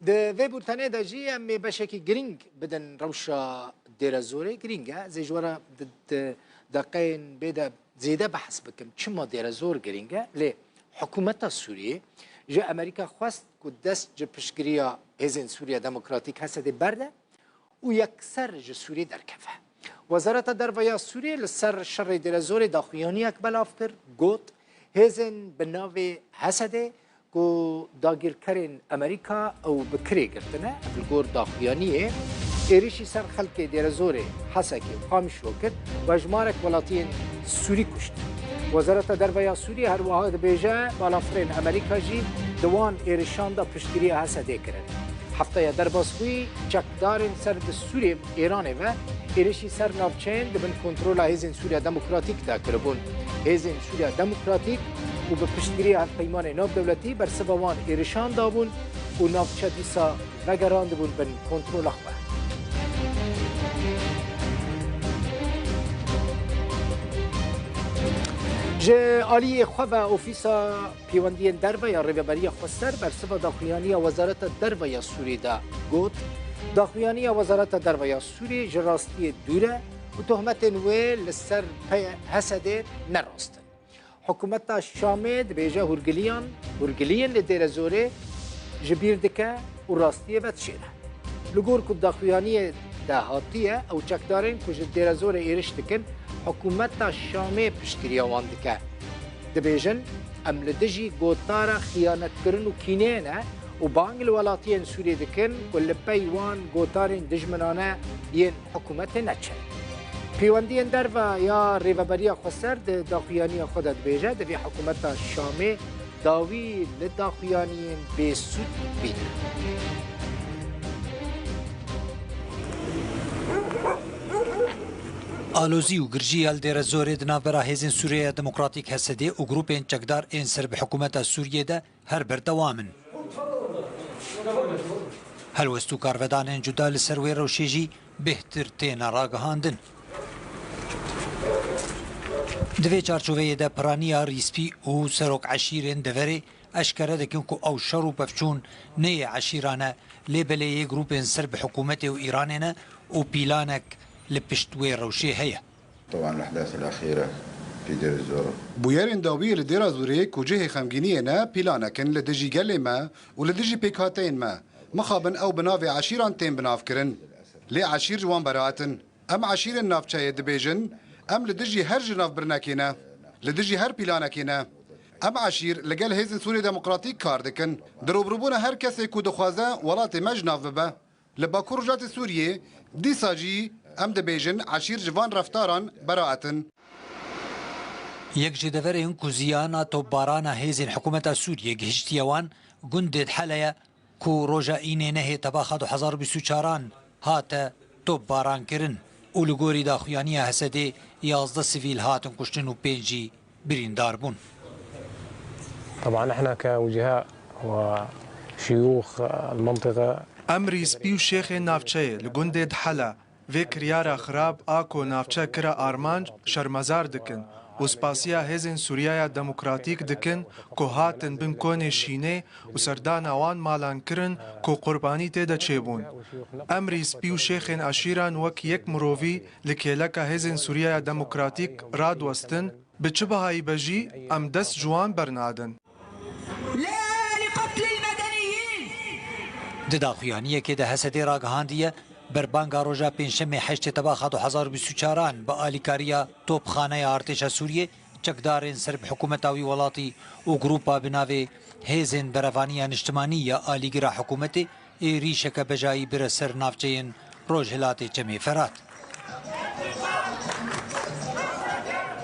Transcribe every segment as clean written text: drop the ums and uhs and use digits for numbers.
ده في بورتاني دا جي ام بشكي جرينج بدن روشا دير زوري جرينجا زي جورا دقين بدا زيادة بحث بكم چما دير زور جرينجا ليه حكومة سوريا جا امريكا خواست كدست جا پشگريا هزين سوريا ديمقراطيك هسه دي برده ويكسر جا سوريا در كفه وزارة درويا سوريا لسر شر دير زوري داخوياني اكبل افكر قوت هزين بناوي هسده کو داگیر کرین امریکا او بکری گرتنه بالگور داخویانیه ایریشی سر خلق دیرزوره حسکی خامش وکر و اجمارک ولاتین سوری کشت وزارت دربیا سوری هر واحد بیجه بالافرین امریکا جی دوان ایریشان دا پشتگیری حسده کرن هفته یا درباسوی چکدارین سر د سوری ایرانه و ایریشی سر نافچین دبن کنترول هزین سوریا دموکراتیک دا کربون هزین سوریا دموکراتیک و به پشتگیری از پیمان ناف دولتی بر سبوان ایرشان دابون و نافچه دیسا وگراند بون بن کنترول اخوه جه آلی خواه اوفیسا پیوندی دربه یا ریوبری خوستر بر سبا داخلیانی وزارت دربه یا سوری دا گوت داخلیانی وزارت دربه یا سوری جراستی دوره و تهمت نوی لسر پی حسده نراست حکومت شامد بیجه هرگلیان لدیر زوره جبیر دکه و راستیه بد شیره لگور که داخویانی دهاتیه او چکدارین که دیر زوره ایرش دکن حکومت شامه پشتگیری آوان دکه دبیجن ام لدجی گوتارا خیانت کرن و کینینه و بانگل ولاتین سوری دکن کل پیوان گوتارین دجمنانه ین حکومت نچه پیوندی در و یا ریوبری خسر د داخویانی خودت بیجه دوی حکومت شامه داوی لداخویانی بسود بیده آلوزی و گرجی الدیر زوری دنابرا هزین سوریه دموکراتیک هسته و گروپین چکدار این سر به حکومت سوریه ده هر بردوامن هلوستو کارودانین جدا لسروی روشیجی بهتر تینا راگهاندن دوی چارچوبه ده پرانیا ریسپی و سروک عشیرین دوری اشکره دکن که او شروع بفچون نی عشیرانه لیبله یک گروپین سر به حکومت و ایرانه و پیلانک لپشتوی روشی هیا طبعا الاحداث الاخيره في دير الزور بويرين داوي لدير زوري كوجه خمجينينا بيلانكن لدجي قلما ولدجي بيكاتين ما مخابن او بنافي عشيران تين بنافكرن لي عشير جوان براتن ام عشير النافچه دبيجن ام لدجي هر جناف برناكينا لدجي هر بيلانكينا ام عشير لقال هيزن سوري ديمقراطيك كاردكن دروبروبونا هر كسي كو دخوازا ولاتي مجناف ببا لباكو رجات سوريا دي ساجي ام دبيجن عشير جوان رفتاران براعتن یک جدورین کو زیانا تو بارانا هیزین حکومت سوریه گهشتیوان گندد حلیا کو روجا اینه نه تباخد 2024 هات تو باران کرن اولگوری داخویانی حسدی 11 سیویل هاتن کشتن و 5 بریندار بون. طبعا احنا كوجهاء وشيوخ المنطقه امری سپیو شیخ نافچه لگندد حلا وکریارا خراب آکو نافچه کرا آرمانج شرمزار دکن و سپاسیا هزین سوریای دموکراتیک دکن که هاتن بن کون شینه و سردان آوان مالان کرن که قربانی تیدا چیبون. امری سپیو شیخین اشیران وک یک مرووی لکیلکا هزین سوریای دموکراتیک راد وستن بچه بهایی بجی ام دست جوان برنادن. داخویانیه که ده حسدی راگهاندیه بربانگا روژا پنجشنبه 8 تباخ 2024 با آلیکاریا توپخانه ارتش سوریه چکدارین سرب حکومتاوی ولاتی و گروپا بناوی هیزن برفانی اجتماعی یا آلیگرا حکومت ریشک بجایی بر سر نافچین روجهلات چمی فرات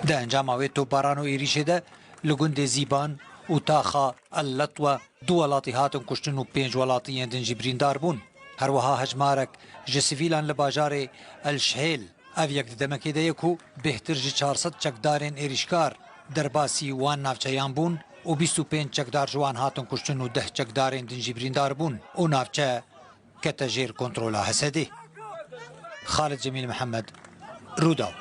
ده انجام آوی توپارانو ایریشه ده لگند زیبان و تاخا اللطوه دو ولاتی هاتن کشتن و 5 ولاتی دن جبریندار بون هر وها هجمارک جسیفیلان لباجار الشهیل اویک دمکی دیکو بهتر جی 400 چکدارین ایریشکار درباسی وان نافچهیان بون و 25 چکدار جوان هاتن کشتن و 10 چکدارین دن جبریندار بون و نافچه کتجیر کنترولا حسدی خالد جمیل محمد روداو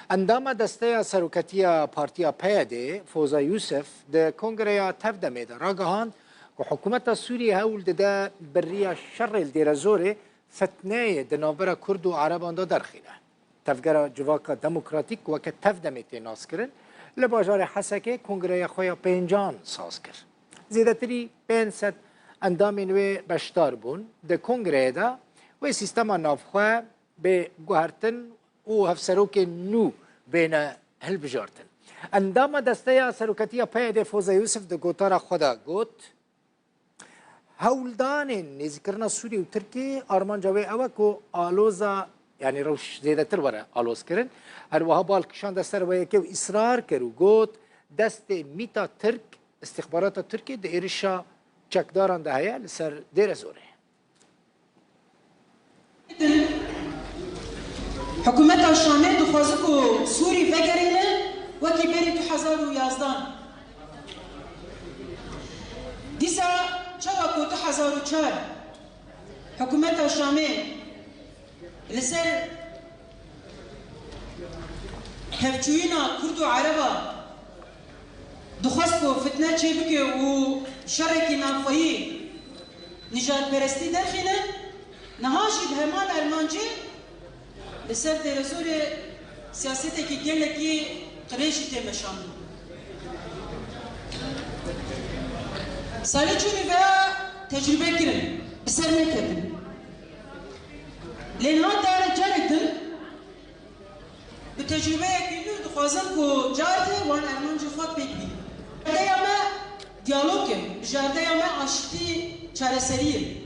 اندام دسته سروکتیا پارتیا پیاده فوزا یوسف ده کنگریا تفدمه ده راگهاند وحكومة سوريا هول دا بريا شر الدير زوري فتناية دنابرا كردو عربان دا درخينه تفجر جواكا ديمقراطيك وكا تفدمتي ناسكرن لباجار حسكي كونغريا خويا بينجان ساسكر زيادتري 500 اندام نوي بشتار بون ده كونغريا دا و سيستما نافخوا بگوهرتن و هفسروك نو بين هالبجارتن اندام دستيا سروكتيا پايده فوزا يوسف ده گوتارا خدا گوت هولدان نذكرنا سوري وتركي ارمان جاوي اوكو الوزا يعني روش زيادتر ورا الوز كرن هر وها بالكشان دستر ويكي اصرار كرو گوت دست ميتا ترك استخبارات تركي ده إيرشا چکداران ده هيا لسر دير زوره حکومت شامل دخوازه که سوری فگرینه وکی بری 2011 دیسا چوا که 2004 حکومت شامل لسر هفچوینا کرد و عربا دخواست که فتنه چه بکه و شرکی نافایی نجات پرستی درخینه نهاشی به همان ارمانجی لسر درزور سیاستی که گلکی قریشی تیمشان سالی چونی و تجربه کرن بسر نکردن لینها دار جاردن به تجربه کنو دخوازن که جارده وان ارمانجی خواد بگی جارده یا ما دیالوگه جارده یا ما عاشقی چاره سریه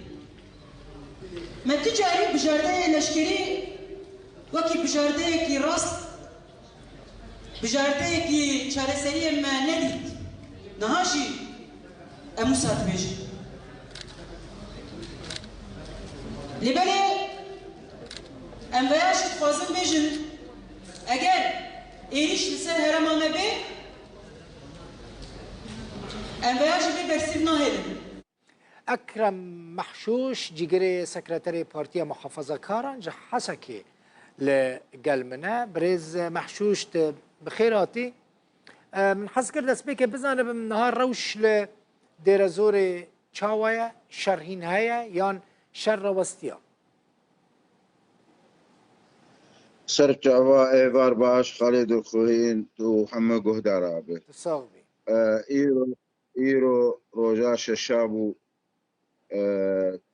من تجاری بجارده لشکری وکی بجارده کی راست بجارده کی چاره سریه ما ندید نهاشی امو سات بیشی لباله انبیاش خوازن بیشن اگر ایریش لسر هرمامه بی انبیاش بی برسیب ناهیدن أكرم محشوش جيجري سكرتاري بارتيا محافظة كاران جا حسكي لقلمنا بريز محشوش بخيراتي من حسكر دست بيكي بزانب من نهار روش لدير زوري چاوية شرهين هيا يان شر وستيا سر چاوا ايوار باش خالد الخوين تو حمى قهدار عبي تصاغبي ايرو روجاش الشابو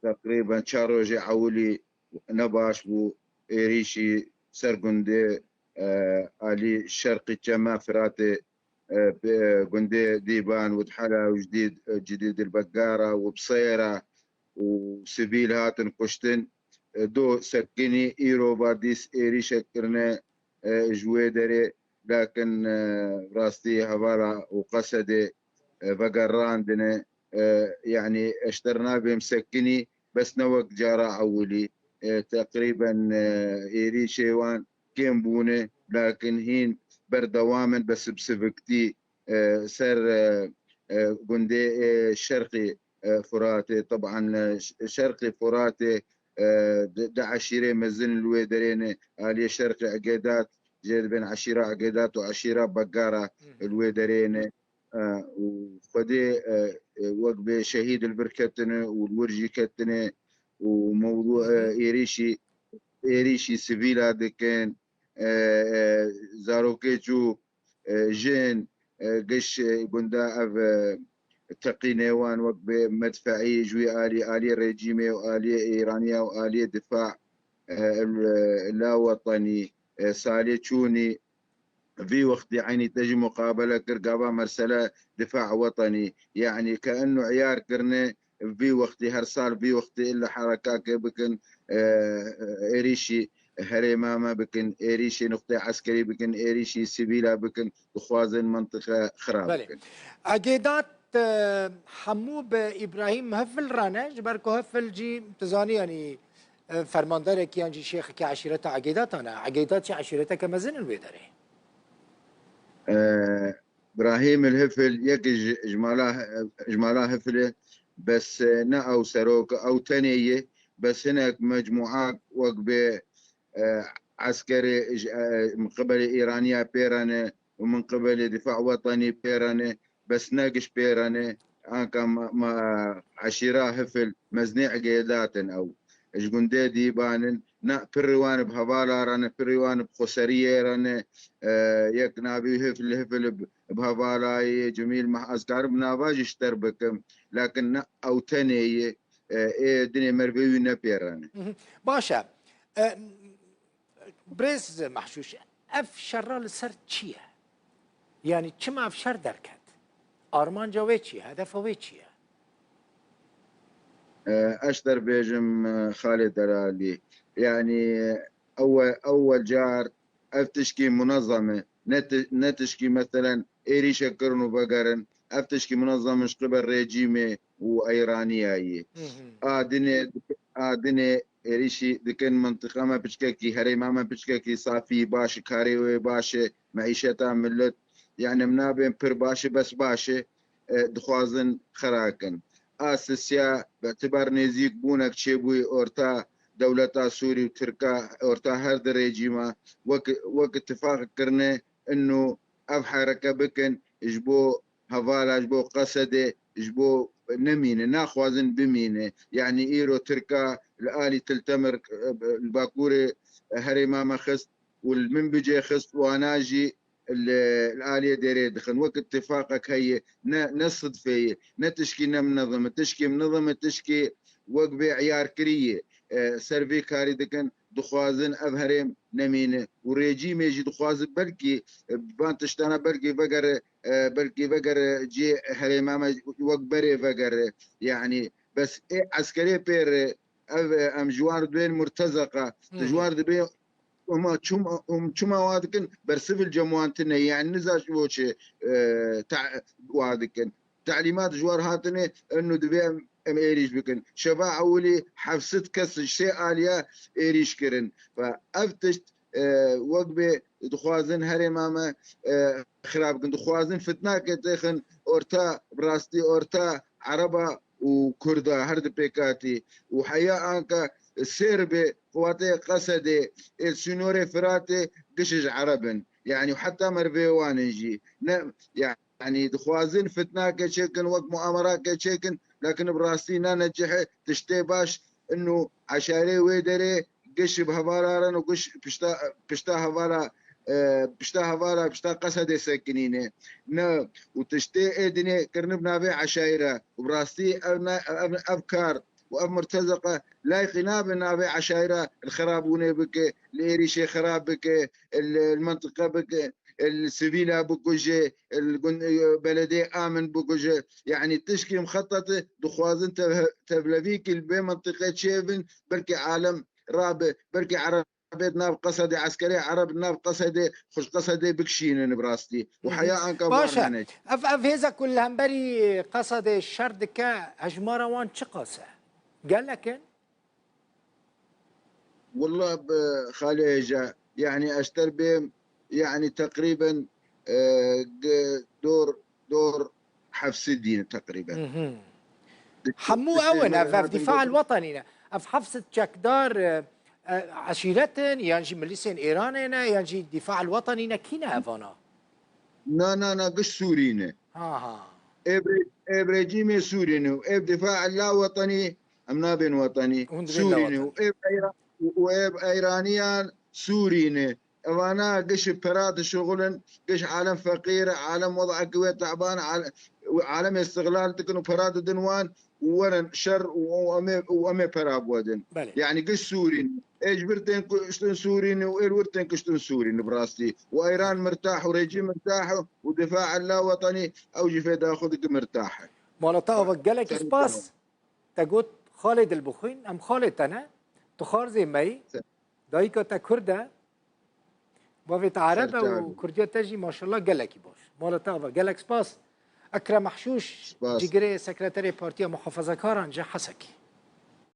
تقريبا شاروجي عولي نباش بو إيريشي سرقندي علي الشرقي جما فراتي قندي ديبان ودحلا جديد البقارة وبصيرة وسبيل هاتن قشتن دو سكني إيرو باديس إيريشا كرنا جويدري لكن راستي هبارة وقصدي بقران دنا يعني اشترنا بمسكني بس نوق جارة عولي تقريبا إيريشي وان كيم بونه لكن هين بردوامن بس بسبكتي سر قندي شرقي فراتي طبعا شرقي فراتي عشيرة مزن الويدرين آلية شرقي عقيدات جيد بين عشيرة عقيدات وعشيرة بقارة الويدرين وخدي وقبه شهيد البركتنا والورجي كتنا وموضوع إيريشي سبيلا دكان زاروكيجو جين قش قندا أف تقينيوان وقبه مدفعي جوي آلية ريجيمي وآلية إيرانية وآلية دفاع لا وطني سالي تشوني في وقت يعني تجي مقابلة كرقابة مرسلة دفاع وطني يعني كأنه عيار كرنا في وقت هرسال في وقت إلا حركات بكن إيريشي هريماما بكن إيريشي نقطة عسكري بكن إيريشي سبيلا بكن وخوازن منطقة خراب بكن عقيدات حموب إبراهيم هفل رانا جبركو هفل جي تزاني يعني فرماندار كيان جي شيخ كي عشيرته عقيدات أنا عقيدات عشيرته كمزن الويدري ابراهيم الهفل يك اجمالاه هفله بس نا او سروك او تنيه بس هناك مجموعات وقبه عسكري من قبل ايرانيه بيرانه ومن قبل دفاع وطني بيرانه بس ناقش بيرانه انكا ما عشيرة هفل مزنيع قيدات او اش قندي ديبان نا بروان بهفالا رانا بروان بخسرية رانا يك نابي هفل بهفالا جميل مع أذكار بنافاج اشتربكم لكن نا او تاني دنيا مربيو نبيرانا باشا بريز محشوش اف شر لسر چیه يعني چما اف شر دركت ارمانجا وي چیه هدف وي چیه اشتر بيجم خالد درالي يعني اول جار افتشكي منظمه نتشكي مثلا ايري شكرن وبقرن افتشكي منظمه قبل ريجيمي وايرانيه دني ايريشي دكن منطقه ما بشكاكي هري ما بشكاكي صافي باش كاريوي باش معيشتها ملت يعني منابين بير باش بس باش دخوازن خراكن اساسيا باعتبار نزيك بونك تشيبوي اورتا دولتا سوري وتركا اورتا هرد ريجيما وك اتفاق كرنا انه اف حركه بكن جبو هفالا جبو قصده جبو نمينه ناخوازن بمينه يعني ايرو تركا الالي تلتمر الباكوري هري ماما خست والمن بيجي خست واناجي الآلية ديري دخن وقت اتفاقك هي نصدفية نتشكي منظمة تشكي منظمة تشكي وقبي عيار كرية سيرفي كاري دكن دخوازن أبهريم نمينة وريجيم يجي دخوازن بلكي بانتشتانا بلكي بقر جي هريماما وقبري بقر يعني بس عسكري بير أم جوار دوين مرتزقة جوار دوين وما شما وادكن برسفل جموانتنا يعني نزاش بوشي وادكن تعليمات جوار هاتني انه دبي ام ايريش بكن شباع اولي حفصت كس شيء اليا ايريش كرن فافتشت وقبي دخوازن هري ماما خراب كن دخوازن فتنا كتخن اورتا براستي اورتا عربه وكردا هرد بيكاتي وحياة انكا السيربي قواتي قصدي السنوري فراتي قشج عربن يعني وحتى مرفيوان يجي يعني دخوازن فتنا كشكن وقت مؤامرات كشكن لكن براستينا نجح تشتي باش انه عشاري ويدري قش بهفارا وقش بشتا هفارا بشتا قصد سكنينه وتشتي ادني كرنبنا بي عشايره وبراستي افكار واب مرتزقه لا يقناب بي عشايره الخرابونه بك الاريشي خراب بك المنطقه بك السفينه بكوجي البلدي امن بكوجي يعني تشكي مخططه دخوازن تبلفيك البي منطقه شيفن بركي عالم رابع بركي عرب بيت ناب قصدي عسكري عرب ناب قصدي خوش قصدي بكشين براستي وحياة انك باشا اف هذا كل همبري قصدي الشردك هجمارة وان شقاسة قال لك والله بخاليجة يعني اشتر بهم يعني تقريبا دور حفص الدين تقريبا حمو اونا في الدفاع الوطني في حفص تشكدار عشيرة ينجي مليسين إيران ينجي الدفاع الوطني كينا هفانا نا قش سورينا إبراجيمي سورينا دفاع لا وطني أمنا بين وطني سورينا وإب إيرانيان سورينا وانا قش براد شغلا قش عالم فقير عالم وضع قوي تعبان عالم استغلال تكنوا براد دنوان ورن شر وامي براب ودن يعني قش سوري ايش برتين كشتن سوريين واير ورتين كشتن سوريين براستي وايران مرتاح وريجيم مرتاح ودفاع اللا وطني او جفيد اخذك مرتاح مالطا وقالك سباس تقول خالد البخين ام خالد انا تخار زي ماي دايكا تا كرده بافيت عربه وكرديه تجي ما شاء الله قالك باش مالطا وقالك سباس اكرم محشوش جيجري سكرتاري بارتيا محافظه كاران جا حسكي